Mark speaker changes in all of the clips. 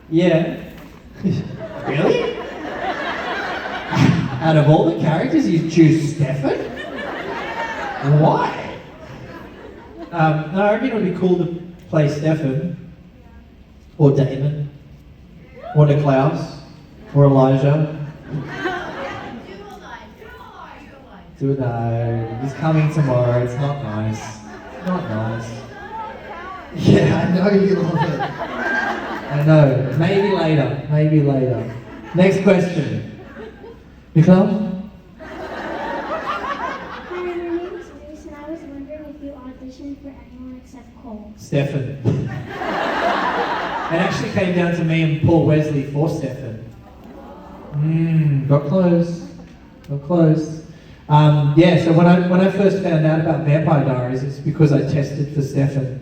Speaker 1: Yeah. Really? Out of all the characters, you choose Stefan? Why? No, I reckon it would be cool to play Stefan, or Damon, or Niklaus, or Elijah. Do He's coming tomorrow. It's not nice. Not nice. Yeah, I know you love it. I know. Maybe later. Maybe later. Next question. Niklaus?
Speaker 2: Hi, my name is Grace, and I was wondering if you auditioned for anyone except Cole.
Speaker 1: Stefan. It actually came down to me and Paul Wesley for Stefan. Got close. Got close. Yeah, so when I first found out about Vampire Diaries, it's because I tested for Stefan.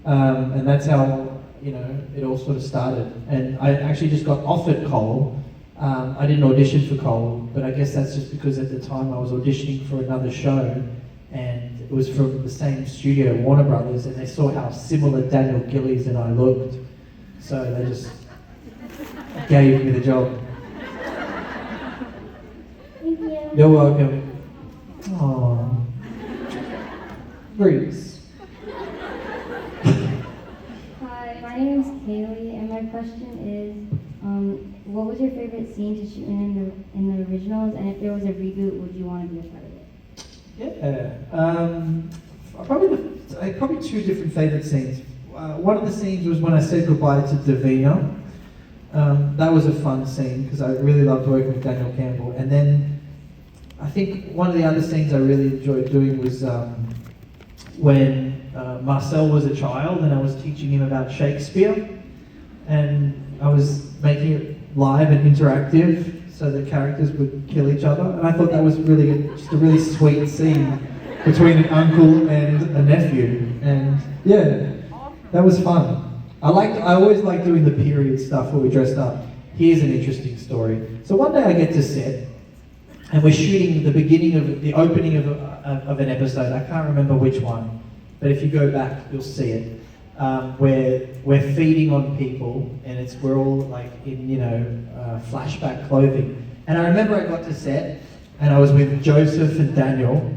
Speaker 1: And that's how, it all sort of started. And I actually just got offered Cole. I didn't audition for Cole, but I guess that's just because at the time I was auditioning for another show, and it was from the same studio, Warner Brothers, and they saw how similar Daniel Gillies and I looked. So they just gave me the job.
Speaker 2: Thank you.
Speaker 1: You're welcome. Aww. Reese.
Speaker 3: Hi, my name is Kaylee, and my question is, what was your favorite scene to shoot in the originals, and if there was a reboot, would you want to be a part of it?
Speaker 1: Yeah. Probably two different favourite scenes. One of the scenes was when I said goodbye to Davina. That was a fun scene because I really loved working with Daniel Campbell. And then I think one of the other scenes I really enjoyed doing was when Marcel was a child and I was teaching him about Shakespeare, and I was making it live and interactive so the characters would kill each other. And I thought that was just a really sweet scene between an uncle and a nephew. And yeah, that was fun. I always liked doing the period stuff where we dressed up. Here's an interesting story. So one day I get to set, and we're shooting the opening of an episode. I can't remember which one, but if you go back, you'll see it. Where we're feeding on people, and we're all like in flashback clothing. And I remember I got to set, and I was with Joseph and Daniel,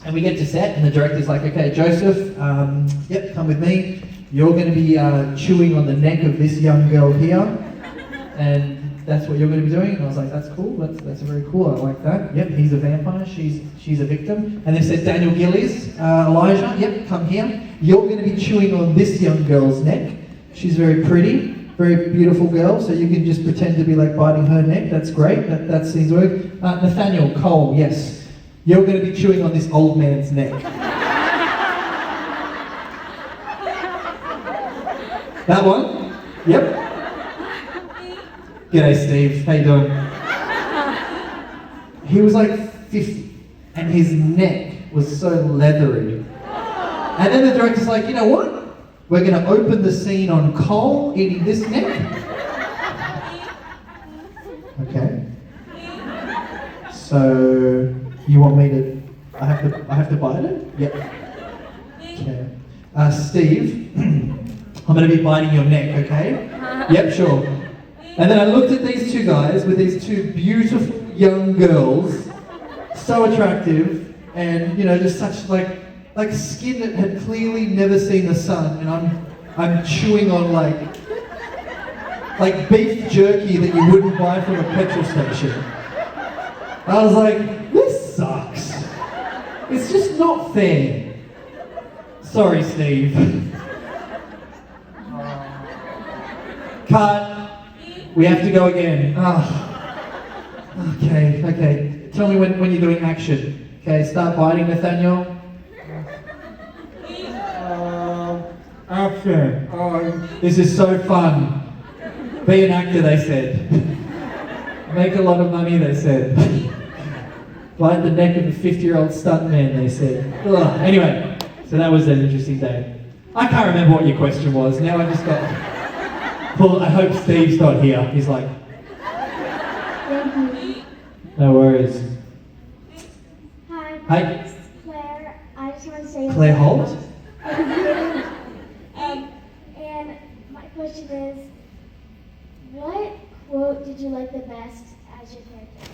Speaker 1: and we get to set, and the director's like, "Okay, Joseph, yep, come with me. You're going to be chewing on the neck of this young girl here, and that's what you're going to be doing." And I was like, "That's cool. That's very cool. I like that. Yep, he's a vampire. She's a victim." And they said, "Daniel Gillies, Elijah, yep, come here. You're going to be chewing on this young girl's neck. She's very pretty, very beautiful girl. So you can just pretend to be like biting her neck. That's great. That seems work." Nathaniel, Cole, yes, you're going to be chewing on this old man's neck. That one? Yep. G'day, Steve. How you doing? He was like 50, and his neck was so leathery. And then the director's like, "You know what? We're going to open the scene on Cole eating this neck." Okay. So you want me to? I have to bite it? Yep. Okay. Steve, I'm going to be biting your neck. Okay? Yep, sure. And then I looked at these two guys with these two beautiful young girls, so attractive, and just such like skin that had clearly never seen the sun, and I'm chewing on like beef jerky that you wouldn't buy from a petrol station. I was like, this sucks. It's just not fair. Sorry, Steve. Cut. We have to go again. Okay. Tell me when you're doing action. Okay, start biting, Nathaniel. Action. This is so fun. Be an actor, they said. Make a lot of money, they said. Bite the neck of a 50-year-old stuntman, they said. Ugh. Anyway, so that was an interesting day. I can't remember what your question was. Now I just got... Paul, I hope Steve's not here. He's like...
Speaker 2: Thank you.
Speaker 1: No worries.
Speaker 2: Hi,
Speaker 1: Hi.
Speaker 2: my name is Claire. I just want to say...
Speaker 1: Claire Holt?
Speaker 2: And my question is, What quote did you like the best as your character?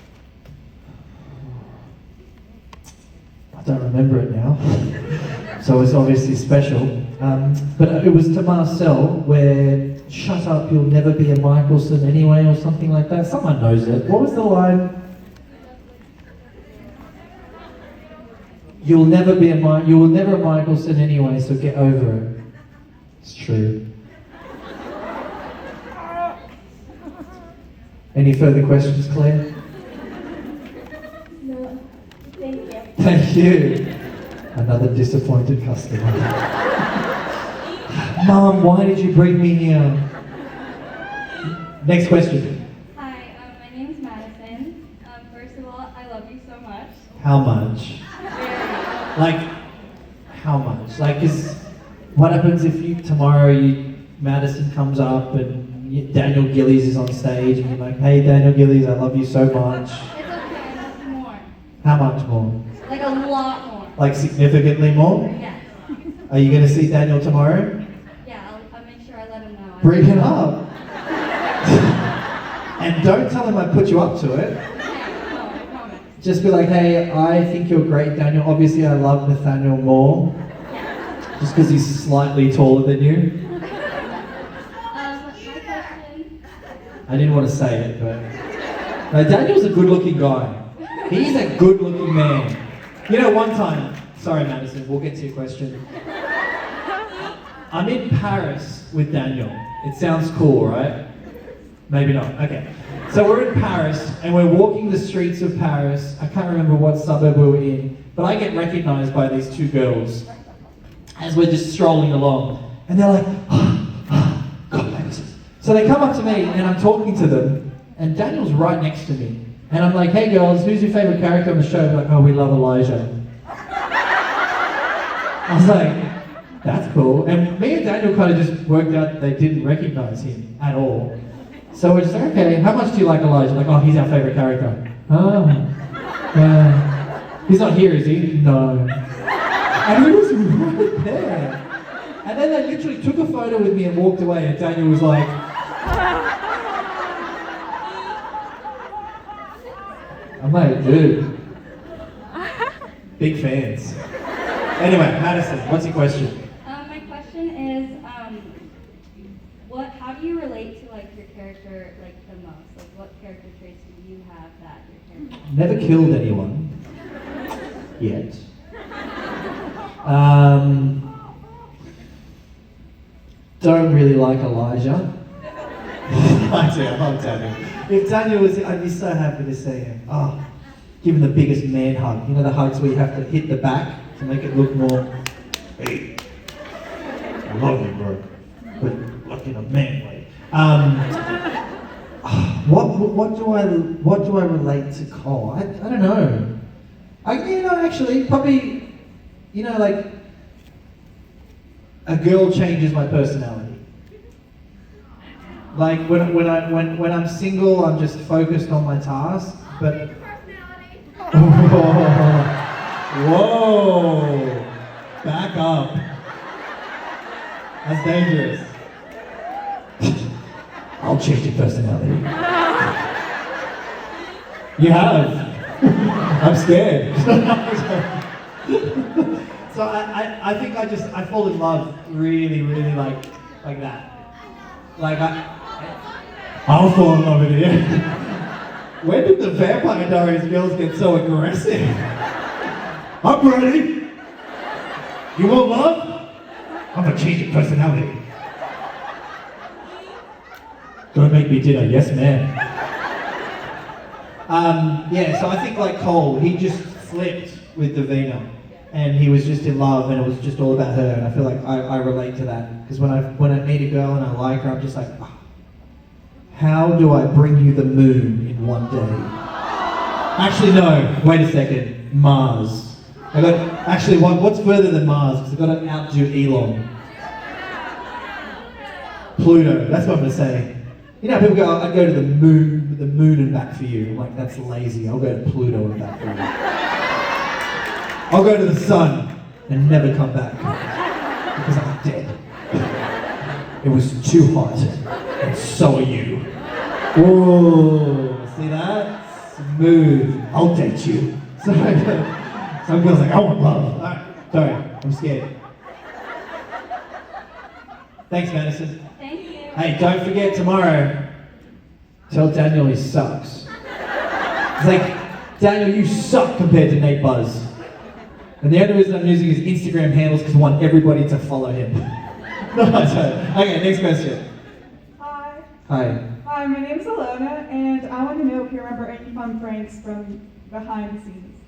Speaker 1: I don't remember it now, so it's obviously special. But it was to Marcel, where "Shut up, you'll never be a Michelson anyway," or something like that. Someone knows it. What was the line? You will never a Michelson anyway, so get over it. It's true. Any further questions, Claire?
Speaker 2: No. Thank you.
Speaker 1: Thank you. Another disappointed customer. Mom, why did you bring me here? Next question.
Speaker 4: Hi, my name's Madison. First of all, I love you so much.
Speaker 1: How much? Like, how much? Like, what happens if Madison comes up and Daniel Gillies is on stage and you're like, "Hey, Daniel Gillies, I love you so much."
Speaker 4: It's okay, that's more.
Speaker 1: How much more?
Speaker 4: Like a lot more.
Speaker 1: Like significantly more?
Speaker 4: Yes.
Speaker 1: Are you going to see Daniel tomorrow?
Speaker 4: Yeah, I'll make sure I let him know.
Speaker 1: Bring him up. And don't tell him I put you up to it.
Speaker 4: Okay, no, I promise.
Speaker 1: Just be like, "Hey, I think you're great, Daniel. Obviously, I love Nathaniel more. Just because he's slightly taller than you."
Speaker 4: My question.
Speaker 1: I didn't want to say it, but... No, Daniel's a good-looking guy. He's a good-looking man. You know, one time... Sorry, Madison, we'll get to your question. I'm in Paris with Daniel. It sounds cool, right? Maybe not. Okay. So we're in Paris, and we're walking the streets of Paris. I can't remember what suburb we were in, but I get recognized by these two girls as we're just strolling along. And they're like, "God, Madison." So they come up to me, and I'm talking to them, and Daniel's right next to me. And I'm like, "Hey girls, who's your favorite character on the show?" They're like, "Oh, we love Elijah." I was like, "That's cool." And me and Daniel kind of just worked out they didn't recognize him at all. So we're just like, "Okay, how much do you like Elijah?" Like, "Oh, he's our favorite character." "Oh, he's not here, is he?" "No." And he was right there. And then they literally took a photo with me and walked away, and Daniel was like... I'm like, "Dude, big fans." Anyway, Madison, what's your question?
Speaker 4: My question is, how do you relate to like your character like the most? Like, what character traits do you have that your character has?
Speaker 1: Never killed anyone. Yet. Don't really like Elijah. I do, I love Daniel. If Daniel was here, I'd be so happy to see him. Oh, give him the biggest man hug. You know the hugs where you have to hit the back to make it look more... "Hey, I love you, bro. But like in a man way." What do I relate to Cole? I don't know. Actually, probably, like a girl changes my personality. Like when I'm single, I'm just focused on my task. But whoa, back up. That's dangerous. I'll change your personality. You have. I'm scared. So I think I fall in love really, really like that. Like I'll fall in love with you. When did the Vampire Diaries girls get so aggressive? I'm ready. You want love? I'm gonna change your personality. Don't make me dinner, yes ma'am. So I think like Cole, he just flipped with Davina, and he was just in love, and it was just all about her, and I feel like I relate to that, because when I meet a girl and I like her, I'm just like, oh, how do I bring you the moon in one day? Actually no, wait a second, Mars. What's further than Mars, because I've got to outdo Elon. Pluto, that's what I'm going to say. You know, people go, "I'd go to the moon and back for you." I'm like, that's lazy. I'll go to Pluto and back for you. I'll go to the sun and never come back because I'm dead. It was too hot, and so are you. Whoa, see that? Smooth. I'll date you. So, some girl's like, I want love. Alright, sorry, I'm scared. Thanks, Madison.
Speaker 4: Thank you.
Speaker 1: Hey, don't forget tomorrow, tell Daniel he sucks. It's like, Daniel, you suck compared to Nate Buzz. And the only reason I'm using his Instagram handles because I want everybody to follow him. No, sorry. Okay, next question.
Speaker 5: Hi.
Speaker 1: Hi.
Speaker 5: Hi, my name is Alona, and I want to know if you remember any fun pranks from behind the scenes.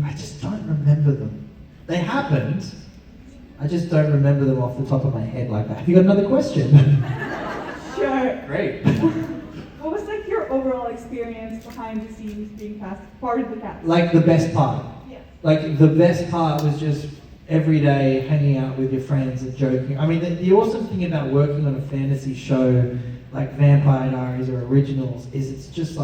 Speaker 1: I just don't remember them. They happened. I just don't remember them off the top of my head like that. Have you got another question?
Speaker 5: Sure.
Speaker 1: Great.
Speaker 5: What was like your overall experience behind the scenes being part of the cast?
Speaker 1: Like the best part.
Speaker 5: Yes.
Speaker 1: Like the best part was just every day hanging out with your friends and joking. I mean, the awesome thing about working on a fantasy show like Vampire Diaries or Originals is it's just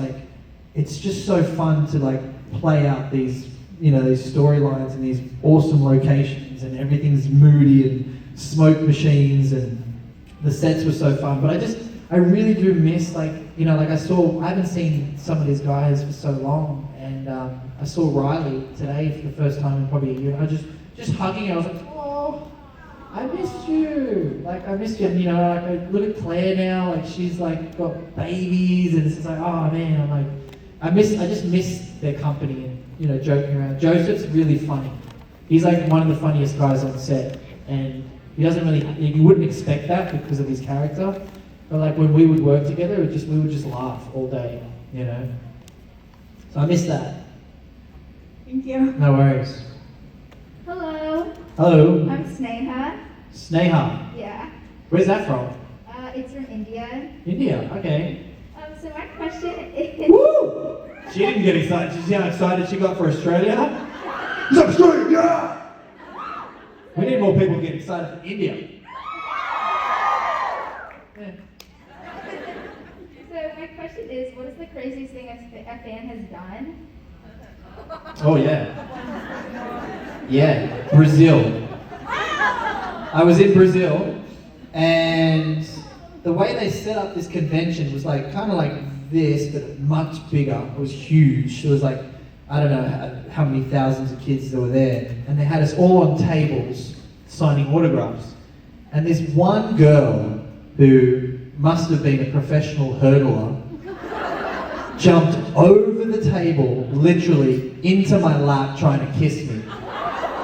Speaker 1: so fun to like play out these, you know, these storylines and these awesome locations and everything's moody and smoke machines and the sets were so fun. But I really do miss like, you know, like I haven't seen some of these guys for so long, and I saw Riley today for the first time in probably a year. I just hugging her, I was like, oh, I missed you. Like, I missed you. And, you know, like, I look at Claire now, like, she's, like, got babies, and it's just like, oh, man, I'm like, I just miss their company and, you know, joking around. Joseph's really funny. He's, like, one of the funniest guys on set, and he doesn't really, you wouldn't expect that because of his character, but, like, when we would work together, we would just laugh all day, you know. So I miss that.
Speaker 5: Thank you.
Speaker 1: No worries.
Speaker 6: Hello,
Speaker 1: Hello.
Speaker 6: I'm Sneha.
Speaker 1: Sneha.
Speaker 6: Yeah,
Speaker 1: Where's that from?
Speaker 6: it's from India.
Speaker 1: India, okay.
Speaker 6: So my question is,
Speaker 1: Woo! She didn't get excited. Did you see how excited she got for Australia? It's Australia, yeah! We need more people getting excited for India. Yeah.
Speaker 6: so my question is, what is the craziest thing a fan has done?
Speaker 1: Oh, yeah. Yeah, Brazil. I was in Brazil, and the way they set up this convention was like kind of like this, but much bigger. It was huge. It was like, I don't know how many thousands of kids that were there, and they had us all on tables signing autographs. And this one girl who must have been a professional hurdler jumped over the table, literally into my lap, trying to kiss me.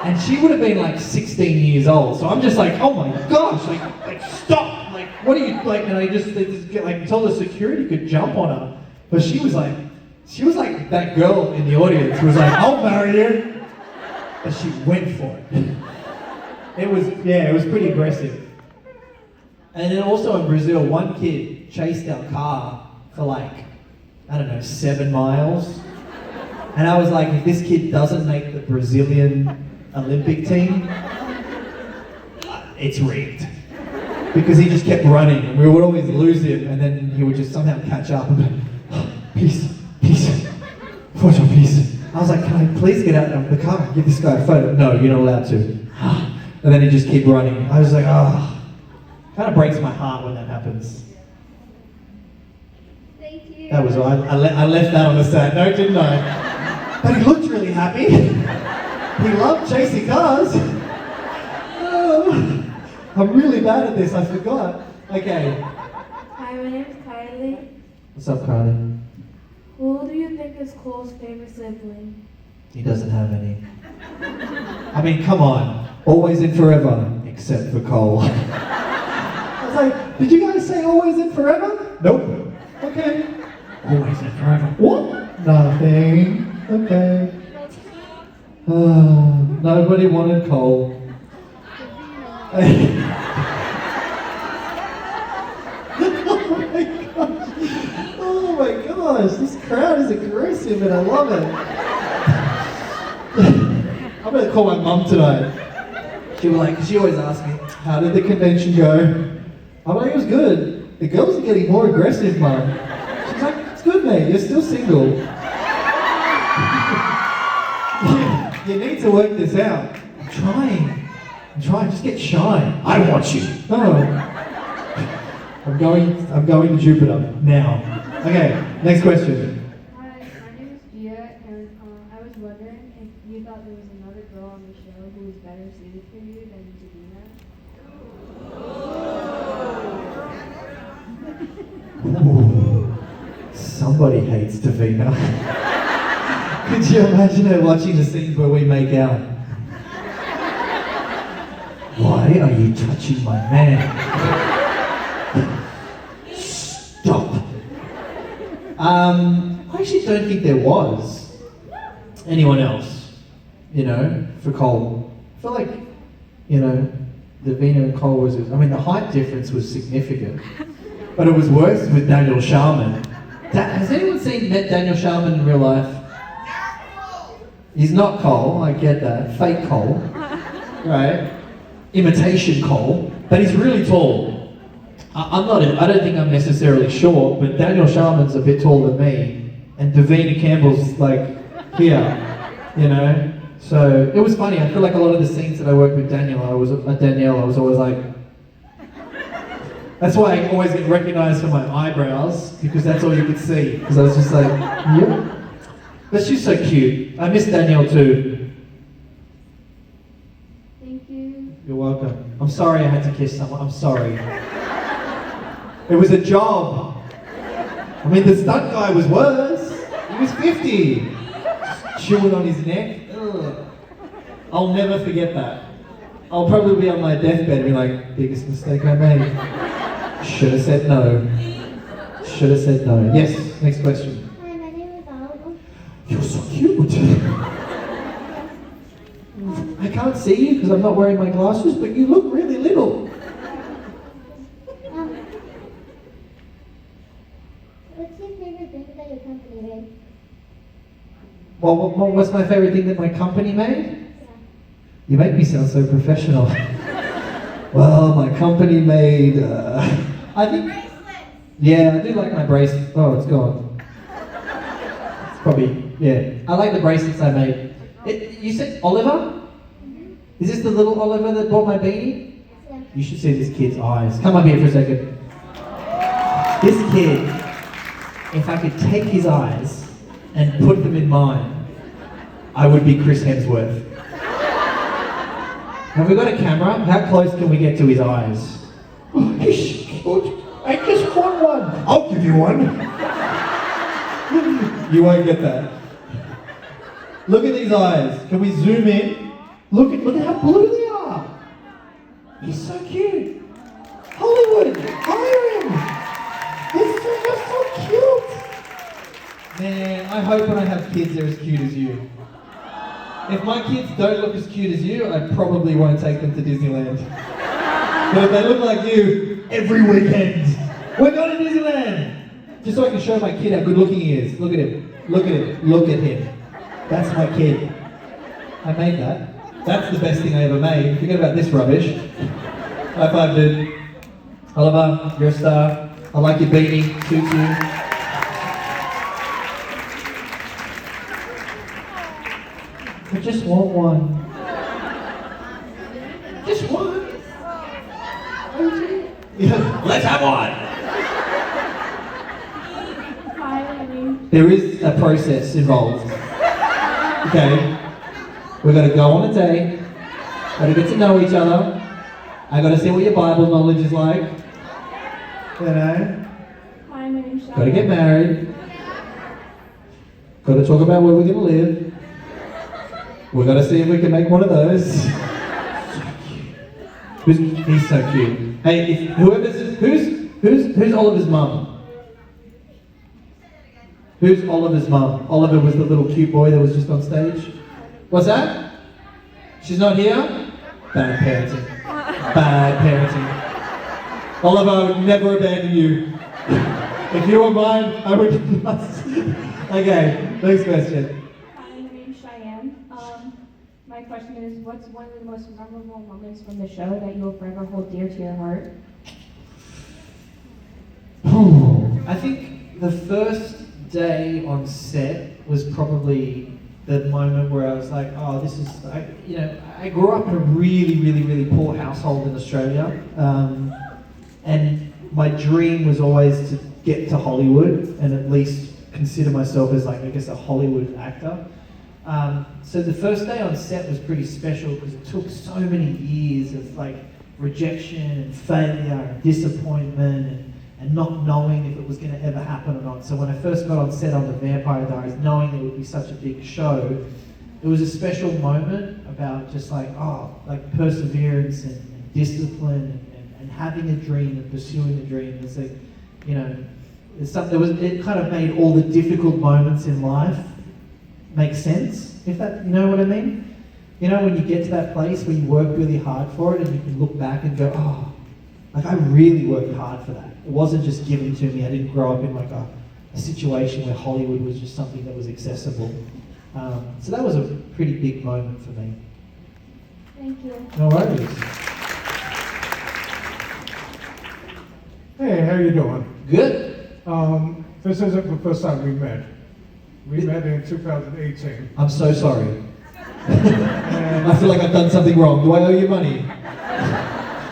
Speaker 1: And she would have been like 16 years old. So I'm just like, oh my gosh, like stop! Like, what are you like? And they just get like until the security could jump on her. But she was like that girl in the audience who was like, I'll marry you. And she went for it. It was pretty aggressive. And then also in Brazil, one kid chased our car for like, I don't know, 7 miles. And I was like, if this kid doesn't make the Brazilian Olympic team, it's rigged. Because he just kept running and we would always lose him and then he would just somehow catch up and go, oh, peace, photo please. I was like, can I please get out of the car and give this guy a photo? No, you're not allowed to. And then he'd just keep running. I was like, oh, kind of breaks my heart when that happens.
Speaker 6: Thank you.
Speaker 1: That was all. I left that on the sad note, didn't I? But he looked really happy. He loved chasing cars. Oh, I'm really bad at this, I forgot. Okay.
Speaker 2: Hi, my name is Kylie.
Speaker 1: What's up, Carly?
Speaker 2: Who do you think is Cole's favorite sibling?
Speaker 1: He doesn't have any. I mean, come on. Always and forever, except for Cole. I was like, did you guys say always and forever? Nope. Okay. Always and forever. What? Nothing. Okay. Nobody wanted Cole. Oh my gosh, this crowd is aggressive and I love it. I'm gonna call my mum tonight. She always asks me, how did the convention go? I'm like, it was good. The girls are getting more aggressive, Mum. She's like, it's good, mate, you're still single. You need to work this out. I'm trying, just get shy. I want you. No. I'm going to Jupiter now. Okay, next question.
Speaker 7: Hi, my name is Gia, and I was wondering if you thought there was another girl on the show who was better suited for you than Davina.
Speaker 1: Ooh, somebody hates Davina. Could you imagine her watching the scenes where we make out? Why are you touching my man? Stop. I actually don't think there was anyone else, for Cole. I feel like, Davina and Cole the height difference was significant, but it was worse with Daniel Sharman. Has anyone met Daniel Sharman in real life? He's not Cole, I get that. Fake Cole, right? Imitation Cole, but he's really tall. I don't think I'm necessarily short, but Daniel Sharman's a bit taller than me, and Davina Campbell's like here, So it was funny. I feel like a lot of the scenes that I worked with Danielle, I was always like. That's why I always get recognised for my eyebrows, because that's all you could see. Because I was just like, yeah. But she's so cute. I miss Danielle too.
Speaker 7: Thank you.
Speaker 1: You're welcome. I'm sorry I had to kiss someone. I'm sorry. It was a job. The stunt guy was worse. He was 50. Chewing on his neck. Ugh. I'll never forget that. I'll probably be on my deathbed and be like, biggest mistake I made. Should have said no. Should have said no. Yes, next question.
Speaker 2: Hi, my name is Oliver.
Speaker 1: You're so cute. I can't see you because I'm not wearing my glasses, but you look really little.
Speaker 2: What's your favorite thing that your company made?
Speaker 1: What's my favorite thing that my company made?
Speaker 2: Yeah.
Speaker 1: You make me sound so professional. Well, my company made, I think... Yeah, I do like my bracelet. Oh, it's gone. It's probably, yeah. I like the bracelets I made. You said Oliver? Is this the little Oliver that bought my beanie?
Speaker 2: Yeah.
Speaker 1: You should see this kid's eyes. Come up here for a second. This kid, if I could take his eyes and put them in mine, I would be Chris Hemsworth. Have we got a camera? How close can we get to his eyes? Oh, he's cute. I just want one. I'll give you one. You won't get that. Look at these eyes. Can we zoom in? Look at how blue they are. He's so cute. Hollywood, hire him. You're so cute. Man, I hope when I have kids they're as cute as you. If my kids don't look as cute as you, I probably won't take them to Disneyland. But if they look like you, every weekend, we're going to Disneyland! Just so I can show my kid how good looking he is. Look at him. Look at him. Look at him. That's my kid. I made that. That's the best thing I ever made. Forget about this rubbish. High five, dude. Oliver, you're a star. I like your beanie. Tutu. I just want one. Just one. Yeah, let's have one.
Speaker 7: Hi, my name.
Speaker 1: There is a process involved. Okay. We're going to go on a date. Got to get to know each other. I got to see what your Bible knowledge is like. You know.
Speaker 7: Hi, my name's
Speaker 1: Got to get married. Got to talk about where we're going to live. We're going to see if we can make one of those. He's so cute. Hey, who's Oliver's mum? Who's Oliver's mum? Oliver was the little cute boy that was just on stage. What's that? She's not here? Bad parenting. Bad parenting. Oliver, I would never abandon you. If you were mine, I would not. Okay, next question.
Speaker 7: Hi, my name's Cheyenne. My question is, what's one of the most memorable moments from the show that you'll forever hold dear to your heart?
Speaker 1: I think the first day on set was probably the moment where I was like, oh, this is, I grew up in a really, really, really poor household in Australia. And my dream was always to get to Hollywood and at least consider myself as, like, I guess, a Hollywood actor. So the first day on set was pretty special because it took so many years of, like, rejection and failure and disappointment and not knowing if it was going to ever happen or not. So when I first got on set on The Vampire Diaries, knowing it would be such a big show, it was a special moment about just like, perseverance and discipline and having a dream and pursuing a dream. It's like, you know, it kind of made all the difficult moments in life make sense, if that, you know what I mean? You know, when you get to that place where you work really hard for it and you can look back and go, oh, like I really worked hard for that. It wasn't just given to me. I didn't grow up in like a situation where Hollywood was just something that was accessible. So that was a pretty big moment for me.
Speaker 2: Thank you.
Speaker 1: No worries.
Speaker 8: Hey, how you doing?
Speaker 1: Good.
Speaker 8: This isn't the first time we met. We met in 2018.
Speaker 1: I'm so sorry. I feel like I've done something wrong. Do I owe you money?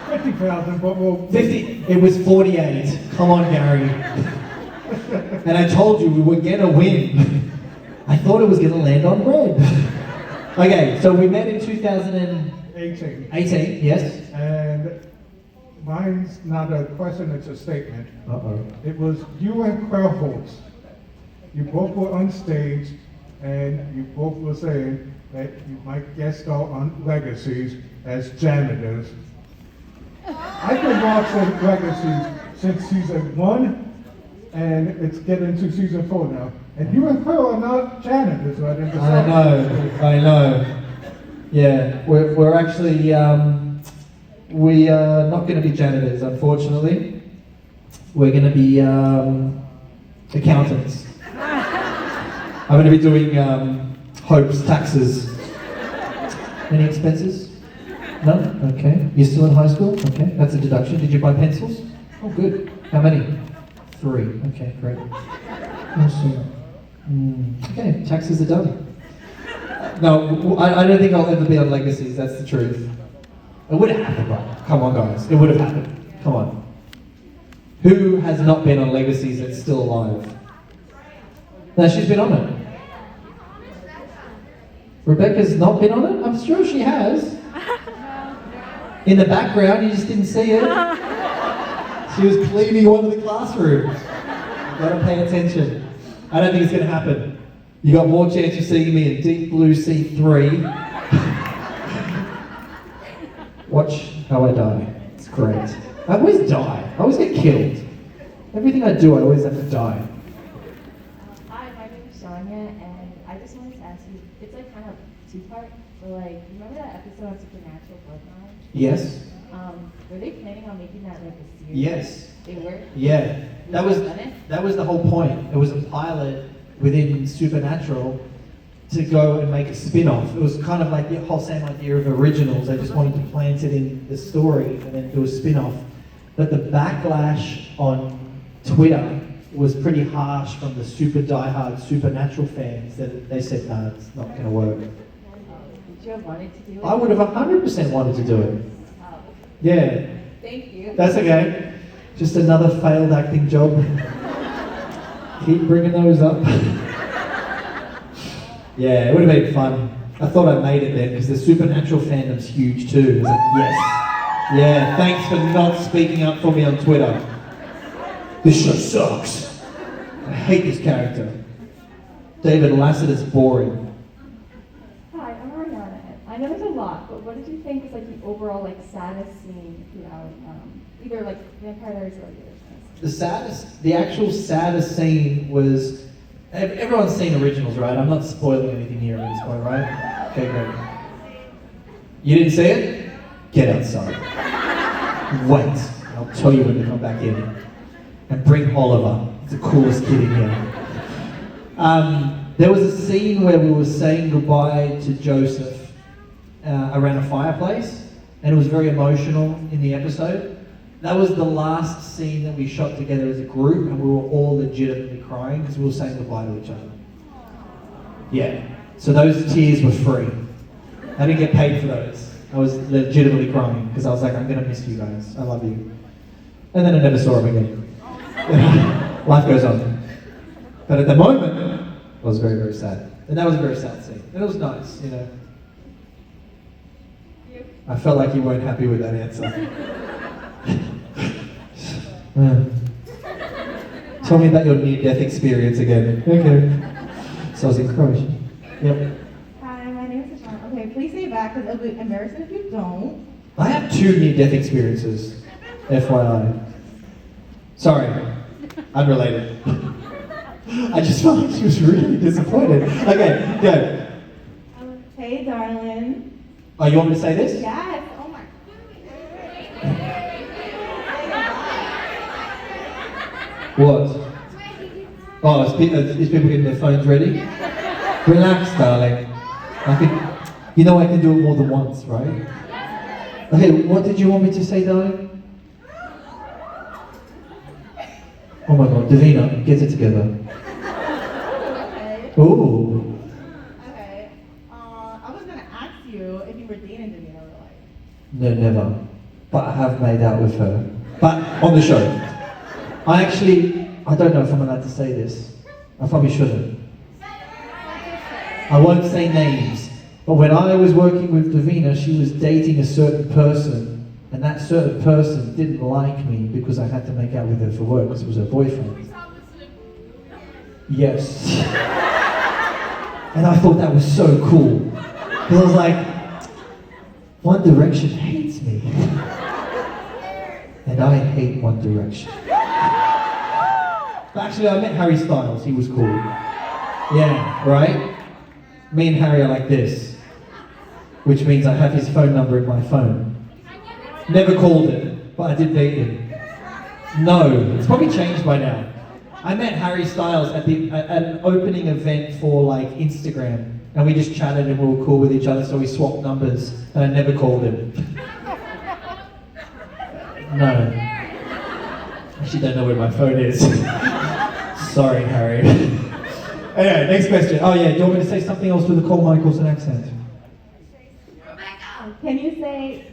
Speaker 8: 50,000, but we'll...
Speaker 1: 50. It was 48. Come on, Gary. And I told you we were gonna win. I thought it was gonna land on red. Okay, so we met in 2018. 18, yes.
Speaker 8: And mine's not a question, it's a statement.
Speaker 1: Uh-oh.
Speaker 8: It was you and Quailholtz. You both were on stage, and you both were saying that you might guest star on Legacies as janitors. I've been watching Legacies since season 1, and it's getting to season 4 now. And you and Quail are not janitors, right?
Speaker 1: I know. Yeah, we're actually, we are not going to be janitors, unfortunately. We're going to be accountants. I'm going to be doing Hope's taxes. Any expenses? No? Okay. You're still in high school? Okay, that's a deduction. Did you buy pencils? Oh, good. How many? 3. Okay, great. Awesome. Okay, taxes are done. No, I don't think I'll ever be on Legacies, that's the truth. It would have happened, right? Come on, guys. It would have happened. Come on. Who has not been on Legacies that's still alive? No, she's been on it. Rebecca's not been on it? I'm sure she has. In the background, you just didn't see it. She was cleaning one of the classrooms. Gotta pay attention. I don't think it's gonna happen. You got more chance of seeing me in Deep Blue C3. Watch how I die. It's great. I always die. I always get killed. Everything I do, I always have to die.
Speaker 7: Hi, my name is Sonia, and I just wanted to ask you, it's like kind of two-part, but like, remember that episode on Supernatural Bloodline?
Speaker 1: Yes.
Speaker 7: Were they planning on making that like a series?
Speaker 1: Yes.
Speaker 7: They were?
Speaker 1: Yeah. That was
Speaker 7: done it?
Speaker 1: that was the whole point. It was a pilot within Supernatural to go and make a spin-off. It was kind of like the whole same idea of originals. They just wanted to plant it in the story and then do a spin-off. But the backlash on Twitter was pretty harsh from the super diehard Supernatural fans that they said, no, it's not going to work.
Speaker 7: Would you have wanted to do it?
Speaker 1: I would have 100% wanted to do it.
Speaker 7: Oh,
Speaker 1: Yeah.
Speaker 7: thank you.
Speaker 1: That's okay. Just another failed acting job. Keep bringing those up. Yeah, it would have been fun. I thought I made it then because the Supernatural fandom's huge too. I was like, yes. Yeah, thanks for not speaking up for me on Twitter. This show sucks. I hate this character. David Lassiter's boring.
Speaker 7: Hi, I'm Ariana. I know there's a lot, but what did you think was like the overall like saddest scene throughout either like Vampire Diaries or Auditions?
Speaker 1: The actual saddest scene was, everyone's seen originals, right? I'm not spoiling anything here at this point, right? Okay, great. You didn't see it? Get outside. Wait. I'll tell you when to come back in. And bring Oliver. He's the coolest kid in here. There was a scene where we were saying goodbye to Joseph around a fireplace, and it was very emotional in the episode. That was the last scene that we shot together as a group, and we were all legitimately crying because we were saying goodbye to each other. Yeah, so those tears were free. I didn't get paid for those. I was legitimately crying because I was like, I'm gonna miss you guys. I love you. And then I never saw him again. Life goes on. But at the moment, I was very, very sad. And that was a very sad scene. And it was nice, you know. I felt like you weren't happy with that answer. Tell me about your near-death experience again. Okay. So I was in Croatia. Yep.
Speaker 9: Hi, my name is Sean. Okay, please say it back because it'll be embarrassing if you don't.
Speaker 1: I have 2 near-death experiences, FYI. Sorry, unrelated. I just felt like she was really disappointed. Okay, go.
Speaker 9: Hey, darling.
Speaker 1: Oh, you want me to say this?
Speaker 9: Yes. Oh my.
Speaker 1: What? Oh, is people getting their phones ready? Relax, darling. I think, you know I can do it more than once, right? Okay, what did you want me to say, darling? Oh my god, Davina, get it together.
Speaker 9: Okay.
Speaker 1: Ooh.
Speaker 9: Okay. I was gonna ask you if you were dating Davina real life.
Speaker 1: No, never. But I have made out with her. But on the show. I don't know if I'm allowed to say this. I probably shouldn't. I won't say names. But when I was working with Davina, she was dating a certain person. And that certain person didn't like me because I had to make out with her for work because it was her boyfriend. Yes. And I thought that was so cool. Because I was like, One Direction hates me. And I hate One Direction. But actually, I met Harry Styles. He was cool. Yeah, right? Me and Harry are like this. Which means I have his phone number in my phone. Never called it, but I did date him. No, it's probably changed by now. I met Harry Styles at an opening event for like Instagram, and we just chatted and we were cool with each other, so we swapped numbers, and I never called him. No. Actually don't know where my phone is. Sorry, Harry. Anyway, next question. Oh yeah, do you want me to say something else with a Cole Michelson accent?
Speaker 9: Can you say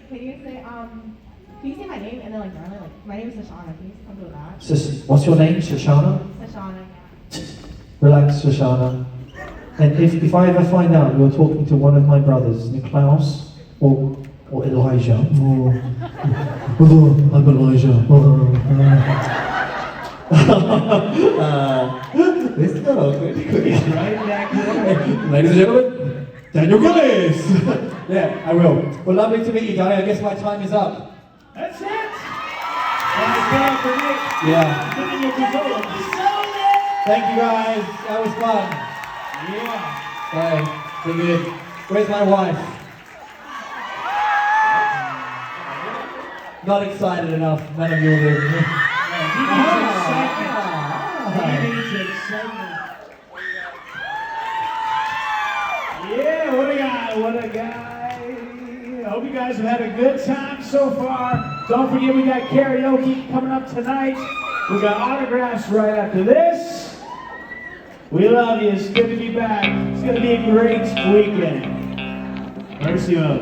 Speaker 9: my name and then like darling, like my name is Shoshana. Can you come to that?
Speaker 1: What's your name? Shoshana?
Speaker 9: Shoshana, yeah.
Speaker 1: Relax, Shoshana. And if I ever find out you're talking to one of my brothers, Niklaus or Elijah, I'm Elijah. This is not awkward. Right back there. Ladies and gentlemen, Daniel Gillis. Yeah, I will. Well, lovely to meet you, Danny. I guess my time is up.
Speaker 10: That's it. That's it for Nick.
Speaker 1: Yeah.
Speaker 10: Nathaniel Buzolic.
Speaker 1: Thank you, guys. That was fun.
Speaker 10: Yeah.
Speaker 1: So good. Where's my wife? Not excited enough. None of you will do.
Speaker 10: He needs excitement. Yeah, what a guy, what a guy. I hope you guys have had a good time so far. Don't forget we got karaoke coming up tonight. We got autographs right after this. We love you, it's good to be back. It's gonna be a great weekend. Mercy of.